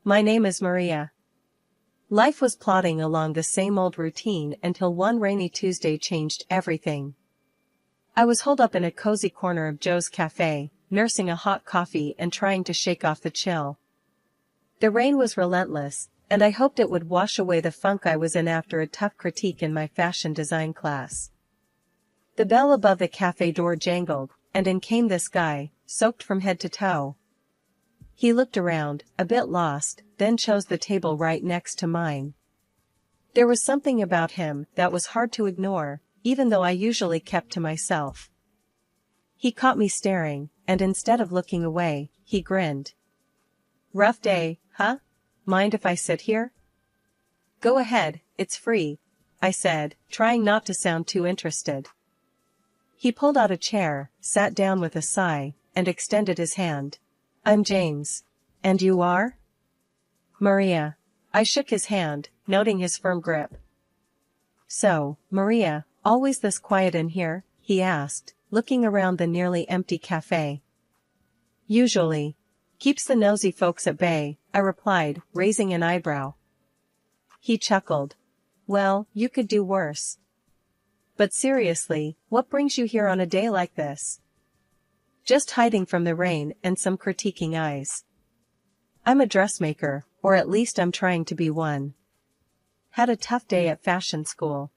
My name is Maria. Life was plodding along the same old routine until one rainy Tuesday changed everything. I was holed up in a cozy corner of Joe's cafe, nursing a hot coffee and trying to shake off the chill. The rain was relentless, and I hoped it would wash away the funk I was in after a tough critique in my fashion design class. The bell above the cafe door jangled, and in came this guy, soaked from head to toe. He looked around, a bit lost, then chose the table right next to mine. There was something about him that was hard to ignore, even though I usually kept to myself. He caught me staring, and instead of looking away, he grinned. "Rough day, huh? Mind if I sit here?" "Go ahead, it's free," I said, trying not to sound too interested. He pulled out a chair, sat down with a sigh, and extended his hand. "I'm James. And you are?" "Maria." I shook his hand, noting his firm grip. "So, Maria, always this quiet in here?" he asked, looking around the nearly empty cafe. "Usually. Keeps the nosy folks at bay," I replied, raising an eyebrow. He chuckled. "Well, you could do worse. But seriously, what brings you here on a day like this?" "Just hiding from the rain and some critiquing eyes. I'm a dressmaker, or at least I'm trying to be one. Had a tough day at fashion school."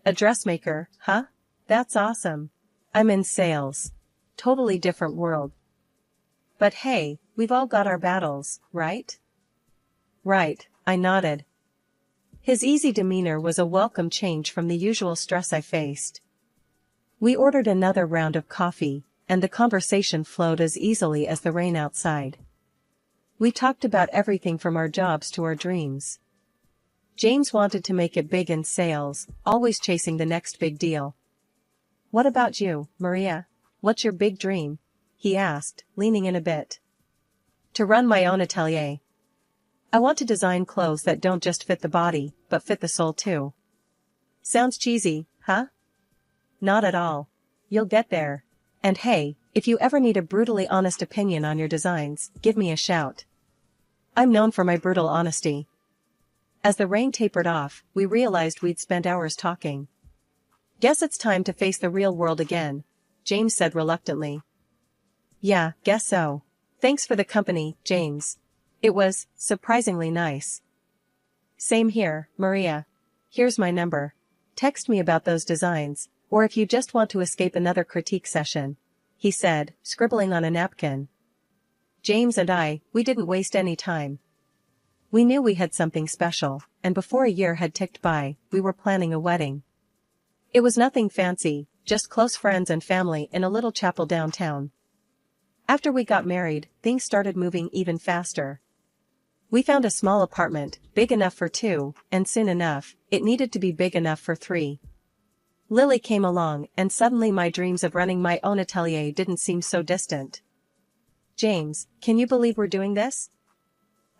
"A dressmaker, huh? That's awesome. I'm in sales. Totally different world. But hey, we've all got our battles, right?" "Right," I nodded. His easy demeanor was a welcome change from the usual stress I faced. We ordered another round of coffee, and the conversation flowed as easily as the rain outside. We talked about everything from our jobs to our dreams. James wanted to make it big in sales, always chasing the next big deal. "What about you, Maria? What's your big dream?" he asked, leaning in a bit. "To run my own atelier. I want to design clothes that don't just fit the body, but fit the soul too." "Sounds cheesy, huh?" "Not at all. You'll get there. And hey, if you ever need a brutally honest opinion on your designs, give me a shout. I'm known for my brutal honesty." As the rain tapered off, we realized we'd spent hours talking. "Guess it's time to face the real world again," James said reluctantly. "Yeah, guess so. Thanks for the company, James. It was surprisingly nice." "Same here, Maria. Here's my number. Text me about those designs, or if you just want to escape another critique session," he said, scribbling on a napkin. James and we didn't waste any time. We knew we had something special, and before a year had ticked by, we were planning a wedding. It was nothing fancy, just close friends and family in a little chapel downtown. After we got married, things started moving even faster. We found a small apartment, big enough for two, and soon enough, it needed to be big enough for three. Lily came along, and suddenly my dreams of running my own atelier didn't seem so distant. "James, can you believe we're doing this?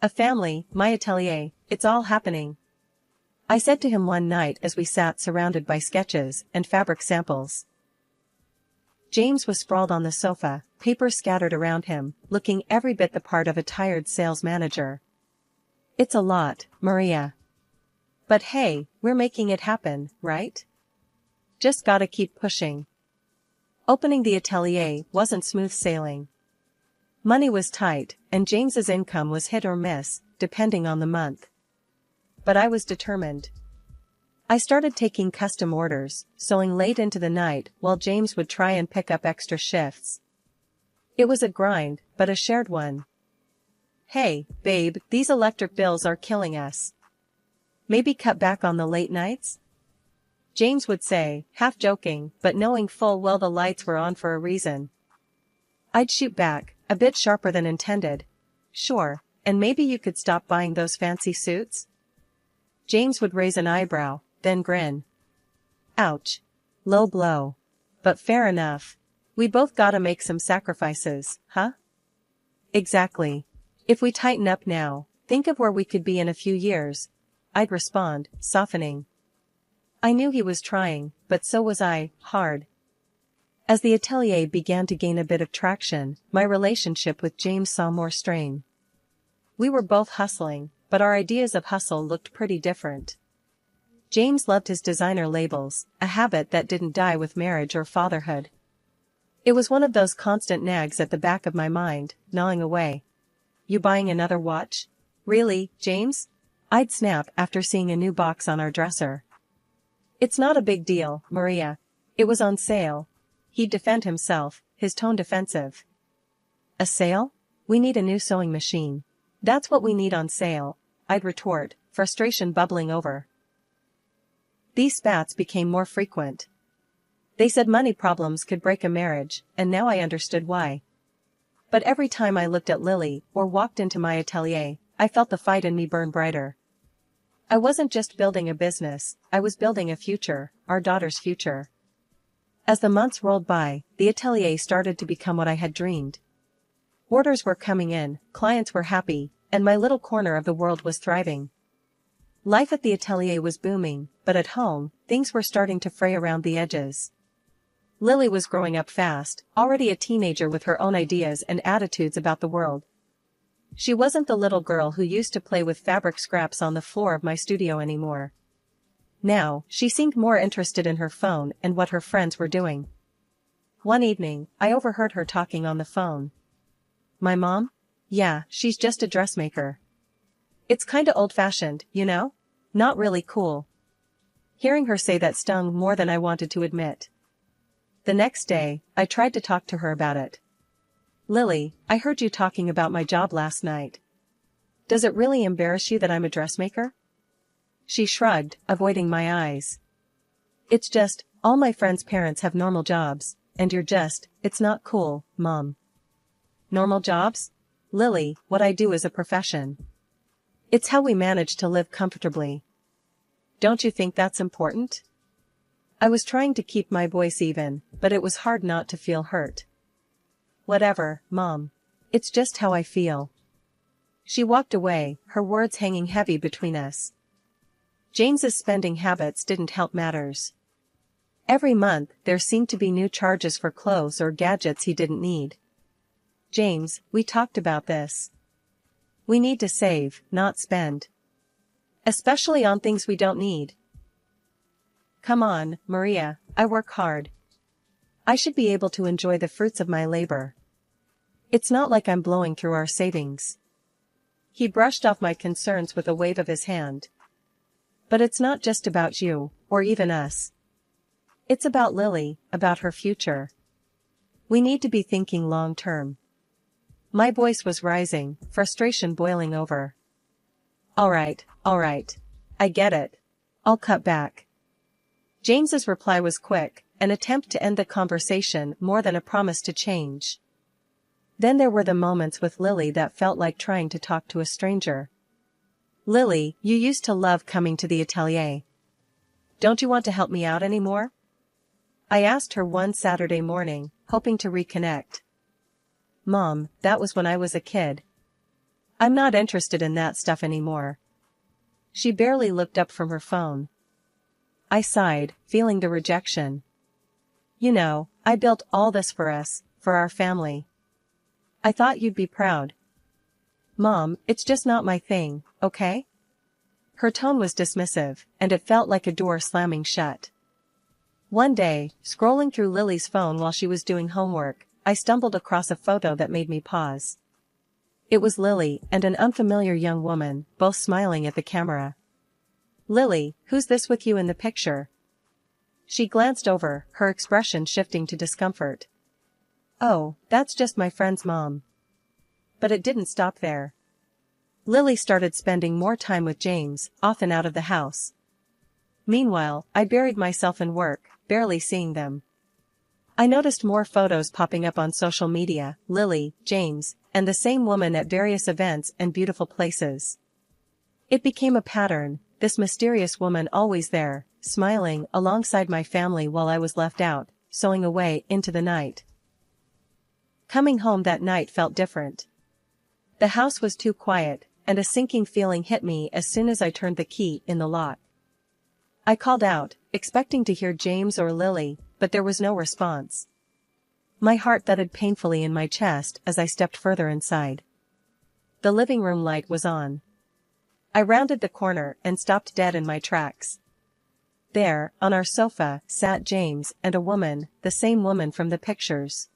A family, my atelier, it's all happening," I said to him one night as we sat surrounded by sketches and fabric samples. James was sprawled on the sofa, papers scattered around him, looking every bit the part of a tired sales manager. "It's a lot, Maria. But hey, we're making it happen, right? Just gotta keep pushing." Opening the atelier wasn't smooth sailing. Money was tight, and James's income was hit or miss, depending on the month. But I was determined. I started taking custom orders, sewing late into the night while James would try and pick up extra shifts. It was a grind, but a shared one. "Hey, babe, these electric bills are killing us. Maybe cut back on the late nights?" James would say, half joking, but knowing full well the lights were on for a reason. I'd shoot back, a bit sharper than intended. "Sure, and maybe you could stop buying those fancy suits?" James would raise an eyebrow, then grin. Ouch. Low blow. But fair enough. We both gotta make some sacrifices, huh? Exactly. If we tighten up now, think of where we could be in a few years, I'd respond, softening. I knew he was trying, but so was I, hard. As the atelier began to gain a bit of traction, my relationship with James saw more strain. We were both hustling, but our ideas of hustle looked pretty different. James loved his designer labels, a habit that didn't die with marriage or fatherhood. It was one of those constant nags at the back of my mind, gnawing away. You buying another watch? Really, James? I'd snap after seeing a new box on our dresser. It's not a big deal, Maria. It was on sale. He'd defend himself, his tone defensive. A sale? We need a new sewing machine. That's what we need on sale, I'd retort, frustration bubbling over. These spats became more frequent. They said money problems could break a marriage, and now I understood why. But every time I looked at Lily or walked into my atelier, I felt the fight in me burn brighter. I wasn't just building a business, I was building a future, our daughter's future. As the months rolled by, the atelier started to become what I had dreamed. Orders were coming in, clients were happy, and my little corner of the world was thriving. Life at the atelier was booming, but at home, things were starting to fray around the edges. Lily was growing up fast, already a teenager with her own ideas and attitudes about the world. She wasn't the little girl who used to play with fabric scraps on the floor of my studio anymore. Now, she seemed more interested in her phone and what her friends were doing. One evening, I overheard her talking on the phone. My mom? Yeah, she's just a dressmaker. It's kinda old-fashioned, you know? Not really cool. Hearing her say that stung more than I wanted to admit. The next day, I tried to talk to her about it. Lily, I heard you talking about my job last night. Does it really embarrass you that I'm a dressmaker? She shrugged, avoiding my eyes. It's just, all my friends' parents have normal jobs, and it's not cool, Mom. Normal jobs? Lily, what I do is a profession. It's how we manage to live comfortably. Don't you think that's important? I was trying to keep my voice even, but it was hard not to feel hurt. Whatever, Mom. It's just how I feel. She walked away, her words hanging heavy between us. James's spending habits didn't help matters. Every month, there seemed to be new charges for clothes or gadgets he didn't need. James, we talked about this. We need to save, not spend. Especially on things we don't need. Come on, Maria, I work hard. I should be able to enjoy the fruits of my labor. It's not like I'm blowing through our savings. He brushed off my concerns with a wave of his hand. But it's not just about you, or even us. It's about Lily, about her future. We need to be thinking long term. My voice was rising, frustration boiling over. All right. I get it. I'll cut back. James's reply was quick, an attempt to end the conversation more than a promise to change. Then there were the moments with Lily that felt like trying to talk to a stranger. Lily, you used to love coming to the atelier. Don't you want to help me out anymore? I asked her one Saturday morning, hoping to reconnect. Mom, that was when I was a kid. I'm not interested in that stuff anymore. She barely looked up from her phone. I sighed, feeling the rejection. You know, I built all this for us, for our family. I thought you'd be proud. Mom, it's just not my thing, okay? Her tone was dismissive, and it felt like a door slamming shut. One day, scrolling through Lily's phone while she was doing homework, I stumbled across a photo that made me pause. It was Lily and an unfamiliar young woman, both smiling at the camera. Lily, who's this with you in the picture? She glanced over, her expression shifting to discomfort. Oh, that's just my friend's mom. But it didn't stop there. Lily started spending more time with James, often out of the house. Meanwhile, I buried myself in work, barely seeing them. I noticed more photos popping up on social media, Lily, James, and the same woman at various events and beautiful places. It became a pattern, this mysterious woman always there, smiling alongside my family while I was left out, sewing away into the night. Coming home that night felt different. The house was too quiet, and a sinking feeling hit me as soon as I turned the key in the lock. I called out, expecting to hear James or Lily, but there was no response. My heart thudded painfully in my chest as I stepped further inside. The living room light was on. I rounded the corner and stopped dead in my tracks. There, on our sofa, sat James and a woman, the same woman from the pictures.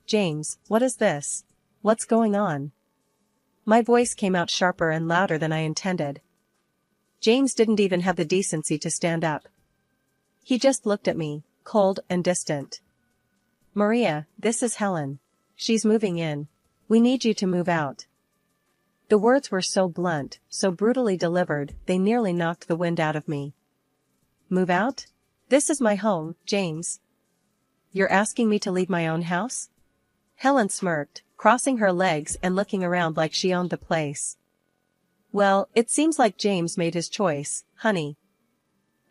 "James, what is this? What's going on?" My voice came out sharper and louder than I intended. James didn't even have the decency to stand up. He just looked at me, cold and distant. "Maria, this is Helen. She's moving in. We need you to move out." The words were so blunt, so brutally delivered, they nearly knocked the wind out of me. "Move out? This is my home, James. You're asking me to leave my own house?" Helen smirked, crossing her legs and looking around like she owned the place. "Well, it seems like James made his choice, honey.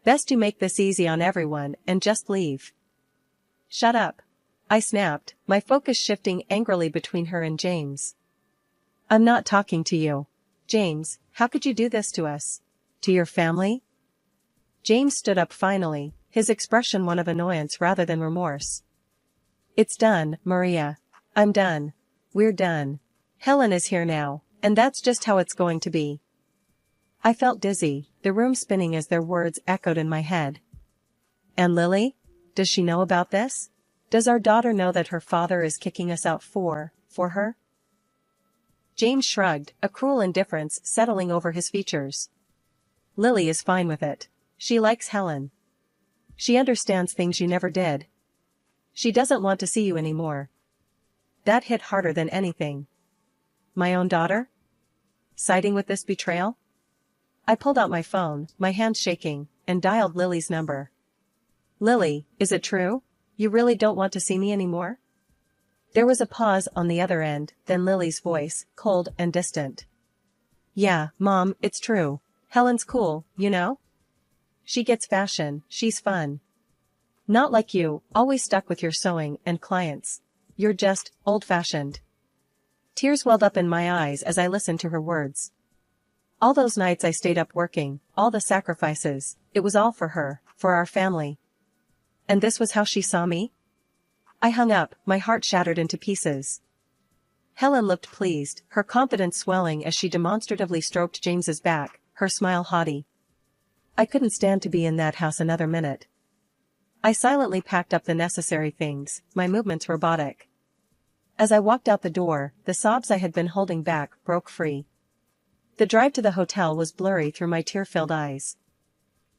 Best you make this easy on everyone and just leave." "Shut up," I snapped, my focus shifting angrily between her and James. "I'm not talking to you. James, how could you do this to us? To your family?" James stood up finally, his expression one of annoyance rather than remorse. "It's done, Maria. I'm done. We're done. Helen is here now, and that's just how it's going to be." I felt dizzy, the room spinning as their words echoed in my head. "And Lily? Does she know about this? Does our daughter know that her father is kicking us out for her?" James shrugged, a cruel indifference settling over his features. "Lily is fine with it. She likes Helen. She understands things you never did. She doesn't want to see you anymore." That hit harder than anything. My own daughter? Siding with this betrayal? I pulled out my phone, my hand shaking, and dialed Lily's number. "Lily, is it true? You really don't want to see me anymore?" There was a pause on the other end, then Lily's voice, cold and distant. "Yeah, Mom, it's true. Helen's cool, you know? She gets fashion, she's fun. Not like you, always stuck with your sewing and clients. You're just old-fashioned." Tears welled up in my eyes as I listened to her words. All those nights I stayed up working, all the sacrifices, it was all for her, for our family. And this was how she saw me? I hung up, my heart shattered into pieces. Helen looked pleased, her confidence swelling as she demonstratively stroked James's back, her smile haughty. I couldn't stand to be in that house another minute. I silently packed up the necessary things, my movements robotic. As I walked out the door, the sobs I had been holding back broke free. The drive to the hotel was blurry through my tear-filled eyes.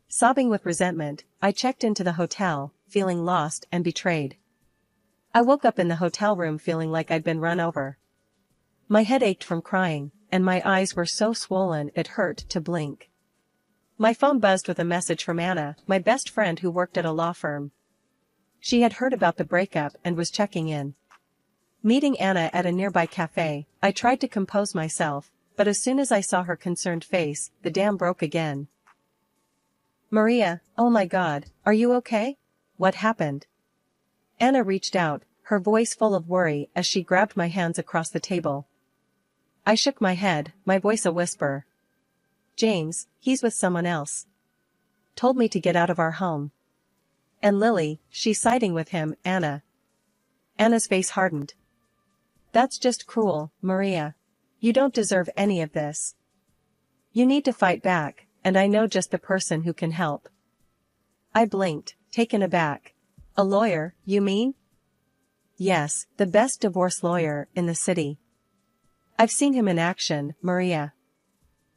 Sobbing with resentment, I checked into the hotel, feeling lost and betrayed. I woke up in the hotel room feeling like I'd been run over. My head ached from crying, and my eyes were so swollen it hurt to blink. My phone buzzed with a message from Anna, my best friend who worked at a law firm. She had heard about the breakup and was checking in. Meeting Anna at a nearby cafe, I tried to compose myself, but as soon as I saw her concerned face, the dam broke again. "Maria, oh my God, are you okay? What happened?" Anna reached out, her voice full of worry as she grabbed my hands across the table. I shook my head, my voice a whisper. "James, he's with someone else. Told me to get out of our home. And Lily, she's siding with him, Anna." Anna's face hardened. "That's just cruel, Maria. You don't deserve any of this. You need to fight back, and I know just the person who can help." I blinked, taken aback. "A lawyer, you mean?" "Yes, the best divorce lawyer in the city. I've seen him in action, Maria.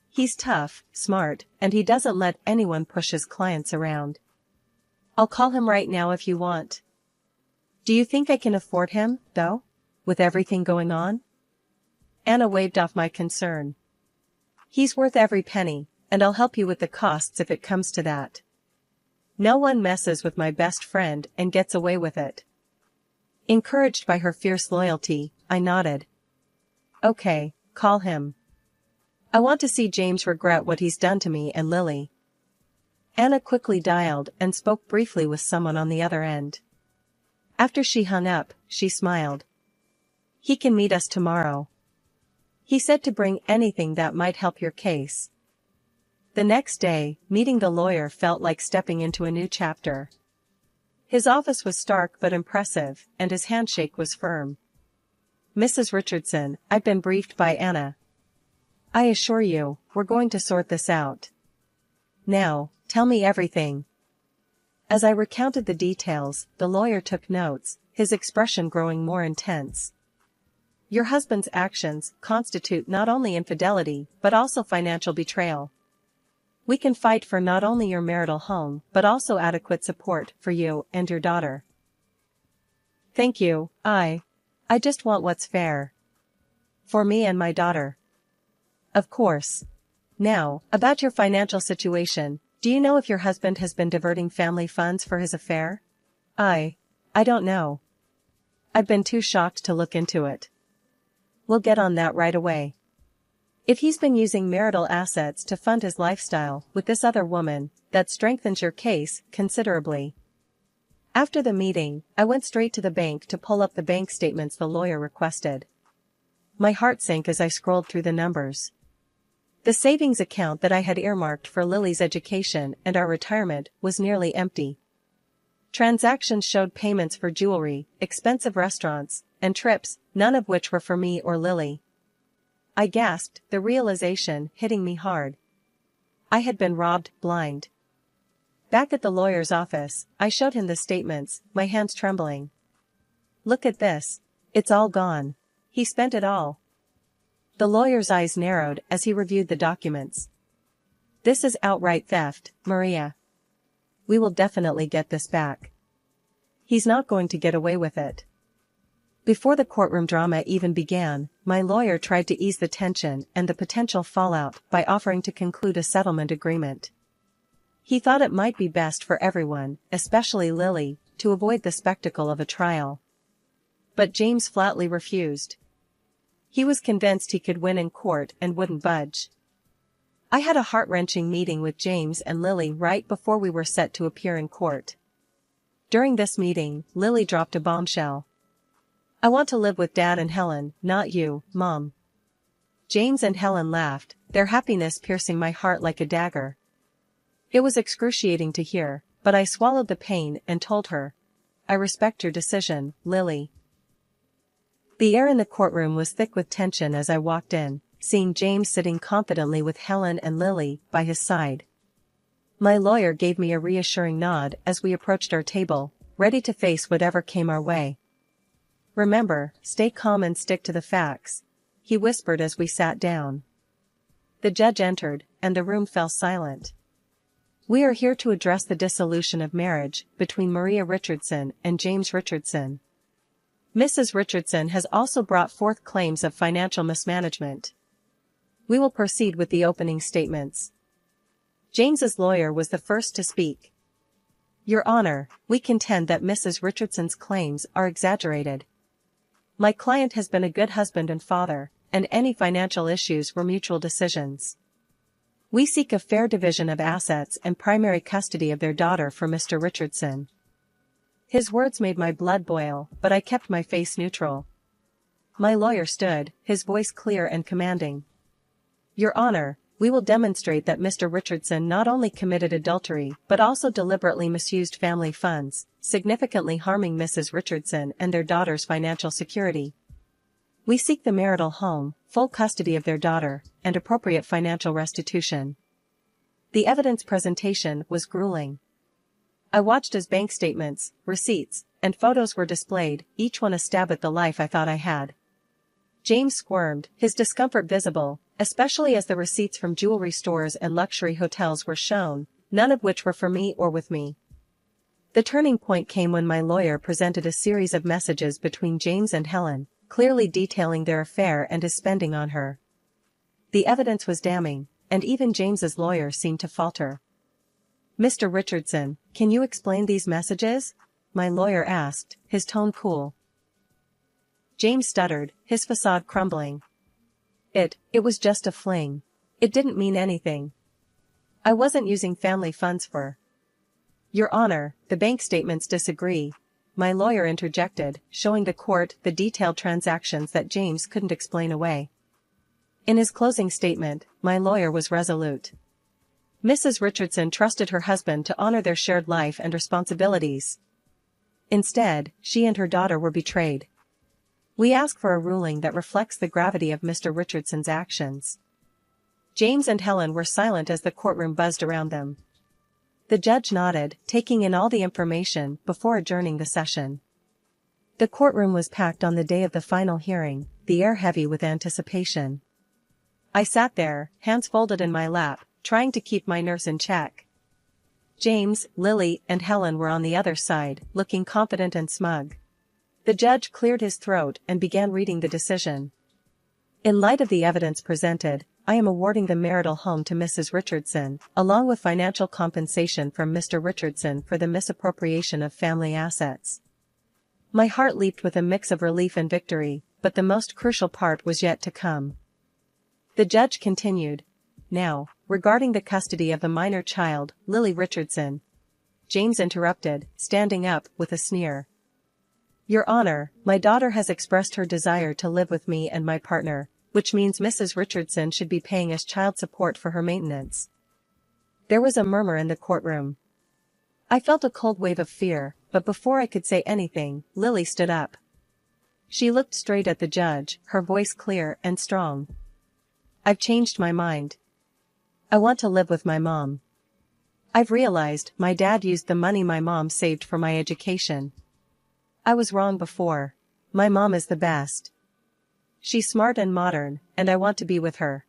He's tough, smart, and he doesn't let anyone push his clients around. I'll call him right now if you want." "Do you think I can afford him, though? With everything going on?" Anna waved off my concern. "He's worth every penny, and I'll help you with the costs if it comes to that. No one messes with my best friend and gets away with it." Encouraged by her fierce loyalty, I nodded. "Okay, call him. I want to see James regret what he's done to me and Lily." Anna quickly dialed and spoke briefly with someone on the other end. After she hung up, she smiled. "He can meet us tomorrow. He said to bring anything that might help your case." The next day, meeting the lawyer felt like stepping into a new chapter. His office was stark but impressive, and his handshake was firm. "Mrs. Richardson, I've been briefed by Anna. I assure you, we're going to sort this out. Now, tell me everything. As I recounted the details, the lawyer took notes, his expression growing more intense. Your husband's actions constitute not only infidelity, but also financial betrayal. We can fight for not only your marital home, but also adequate support for you and your daughter. Thank you, I just want what's fair. For me and my daughter. Of course. Now, about your financial situation, do you know if your husband has been diverting family funds for his affair? I don't know. I've been too shocked to look into it. We'll get on that right away. If he's been using marital assets to fund his lifestyle with this other woman, that strengthens your case considerably. After the meeting, I went straight to the bank to pull up the bank statements the lawyer requested. My heart sank as I scrolled through the numbers. The savings account that I had earmarked for Lily's education and our retirement was nearly empty. Transactions showed payments for jewelry, expensive restaurants, and trips, none of which were for me or Lily. I gasped, the realization hitting me hard. I had been robbed blind. Back at the lawyer's office, I showed him the statements, my hands trembling. Look at this. It's all gone. He spent it all. The lawyer's eyes narrowed as he reviewed the documents. This is outright theft, Maria. We will definitely get this back. He's not going to get away with it. Before the courtroom drama even began, my lawyer tried to ease the tension and the potential fallout by offering to conclude a settlement agreement. He thought it might be best for everyone, especially Lily, to avoid the spectacle of a trial. But James flatly refused. He was convinced he could win in court and wouldn't budge. I had a heart-wrenching meeting with James and Lily right before we were set to appear in court. During this meeting, Lily dropped a bombshell. I want to live with Dad and Helen, not you, Mom. James and Helen laughed, their happiness piercing my heart like a dagger. It was excruciating to hear, but I swallowed the pain and told her, I respect your decision, Lily. The air in the courtroom was thick with tension as I walked in, seeing James sitting confidently with Helen and Lily by his side. My lawyer gave me a reassuring nod as we approached our table, ready to face whatever came our way. Remember, stay calm and stick to the facts, he whispered as we sat down. The judge entered, and the room fell silent. We are here to address the dissolution of marriage between Maria Richardson and James Richardson. Mrs. Richardson has also brought forth claims of financial mismanagement. We will proceed with the opening statements. James's lawyer was the first to speak. Your Honor, we contend that Mrs. Richardson's claims are exaggerated. My client has been a good husband and father, and any financial issues were mutual decisions. We seek a fair division of assets and primary custody of their daughter for Mr. Richardson. His words made my blood boil, but I kept my face neutral. My lawyer stood, his voice clear and commanding. Your Honor, we will demonstrate that Mr. Richardson not only committed adultery but also deliberately misused family funds, significantly harming Mrs. Richardson and their daughter's financial security. We seek the marital home, full custody of their daughter, and appropriate financial restitution. The evidence presentation was grueling. I watched as bank statements, receipts, and photos were displayed, each one a stab at the life I thought I had. James squirmed, his discomfort visible, especially as the receipts from jewelry stores and luxury hotels were shown, none of which were for me or with me. The turning point came when my lawyer presented a series of messages between James and Helen, clearly detailing their affair and his spending on her. The evidence was damning, and even James's lawyer seemed to falter. Mr. Richardson, can you explain these messages? My lawyer asked, his tone cool. James stuttered, his facade crumbling. It was just a fling. It didn't mean anything. I wasn't using family funds for. Your Honor, the bank statements disagree. My lawyer interjected, showing the court the detailed transactions that James couldn't explain away. In his closing statement, my lawyer was resolute. Mrs. Richardson trusted her husband to honor their shared life and responsibilities. Instead, she and her daughter were betrayed. We ask for a ruling that reflects the gravity of Mr. Richardson's actions. James and Helen were silent as the courtroom buzzed around them. The judge nodded, taking in all the information before adjourning the session. The courtroom was packed on the day of the final hearing, the air heavy with anticipation. I sat there, hands folded in my lap, trying to keep my nerves in check. James, Lily, and Helen were on the other side, looking confident and smug. The judge cleared his throat and began reading the decision. In light of the evidence presented, I am awarding the marital home to Mrs. Richardson, along with financial compensation from Mr. Richardson for the misappropriation of family assets. My heart leaped with a mix of relief and victory, but the most crucial part was yet to come. The judge continued. Now, regarding the custody of the minor child, Lily Richardson. James interrupted, standing up with a sneer. Your Honor, my daughter has expressed her desire to live with me and my partner, which means Mrs. Richardson should be paying us child support for her maintenance. There was a murmur in the courtroom. I felt a cold wave of fear, but before I could say anything, Lily stood up. She looked straight at the judge, her voice clear and strong. I've changed my mind. I want to live with my mom. I've realized my dad used the money my mom saved for my education. I was wrong before. My mom is the best. She's smart and modern, and I want to be with her.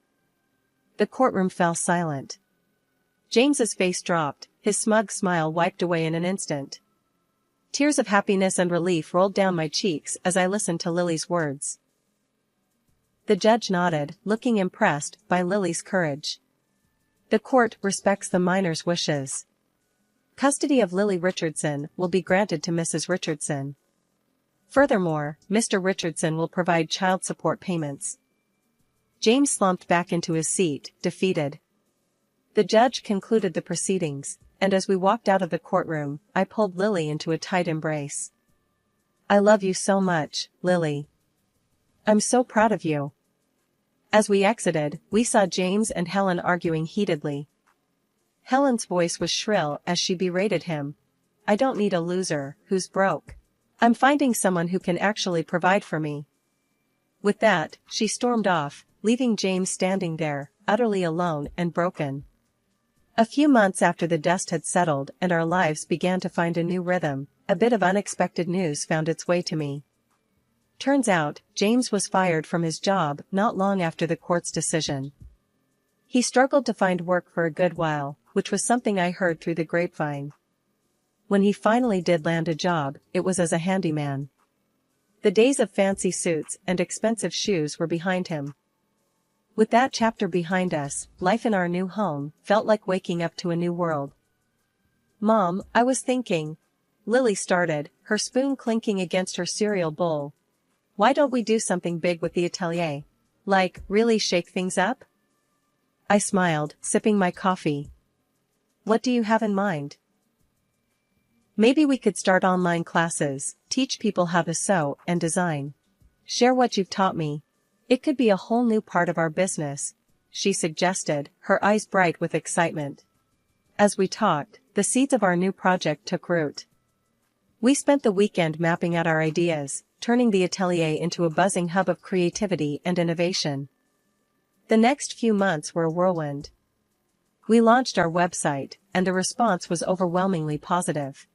The courtroom fell silent. James's face dropped, his smug smile wiped away in an instant. Tears of happiness and relief rolled down my cheeks as I listened to Lily's words. The judge nodded, looking impressed by Lily's courage. The court respects the minor's wishes. Custody of Lily Richardson will be granted to Mrs. Richardson. Furthermore, Mr. Richardson will provide child support payments. James slumped back into his seat, defeated. The judge concluded the proceedings, and as we walked out of the courtroom, I pulled Lily into a tight embrace. I love you so much, Lily. I'm so proud of you. As we exited, we saw James and Helen arguing heatedly. Helen's voice was shrill as she berated him. I don't need a loser who's broke. I'm finding someone who can actually provide for me. With that, she stormed off, leaving James standing there, utterly alone and broken. A few months after the dust had settled and our lives began to find a new rhythm, a bit of unexpected news found its way to me. Turns out, James was fired from his job not long after the court's decision. He struggled to find work for a good while, which was something I heard through the grapevine. When he finally did land a job, it was as a handyman. The days of fancy suits and expensive shoes were behind him. With that chapter behind us, life in our new home felt like waking up to a new world. Mom, I was thinking. Lily started, her spoon clinking against her cereal bowl. Why don't we do something big with the atelier? Like, really shake things up? I smiled, sipping my coffee. What do you have in mind? Maybe we could start online classes, teach people how to sew and design. Share what you've taught me. It could be a whole new part of our business, she suggested, her eyes bright with excitement. As we talked, the seeds of our new project took root. We spent the weekend mapping out our ideas, turning the atelier into a buzzing hub of creativity and innovation. The next few months were a whirlwind. We launched our website, and the response was overwhelmingly positive.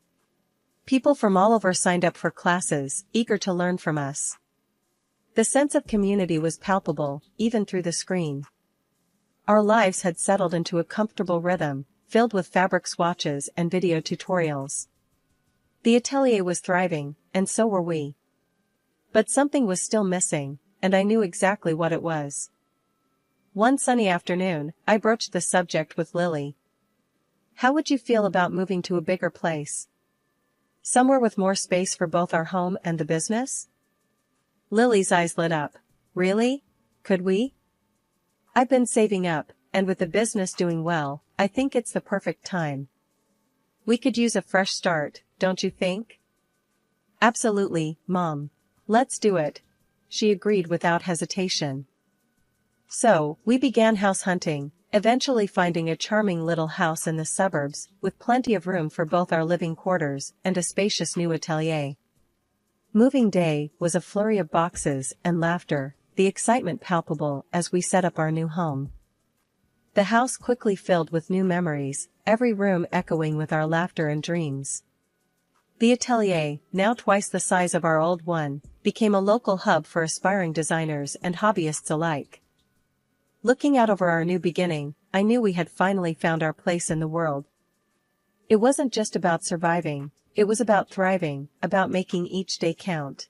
People from all over signed up for classes, eager to learn from us. The sense of community was palpable, even through the screen. Our lives had settled into a comfortable rhythm, filled with fabric swatches and video tutorials. The atelier was thriving, and so were we. But something was still missing, and I knew exactly what it was. One sunny afternoon, I broached the subject with Lily. How would you feel about moving to a bigger place? Somewhere with more space for both our home and the business? Lily's eyes lit up. Really? Could we? I've been saving up, and with the business doing well, I think it's the perfect time. We could use a fresh start, don't you think? Absolutely, Mom. Let's do it. She agreed without hesitation. So, we began house hunting, eventually finding a charming little house in the suburbs, with plenty of room for both our living quarters and a spacious new atelier. Moving day was a flurry of boxes and laughter, the excitement palpable as we set up our new home. The house quickly filled with new memories, every room echoing with our laughter and dreams. The atelier, now twice the size of our old one, became a local hub for aspiring designers and hobbyists alike. Looking out over our new beginning, I knew we had finally found our place in the world. It wasn't just about surviving, it was about thriving, about making each day count.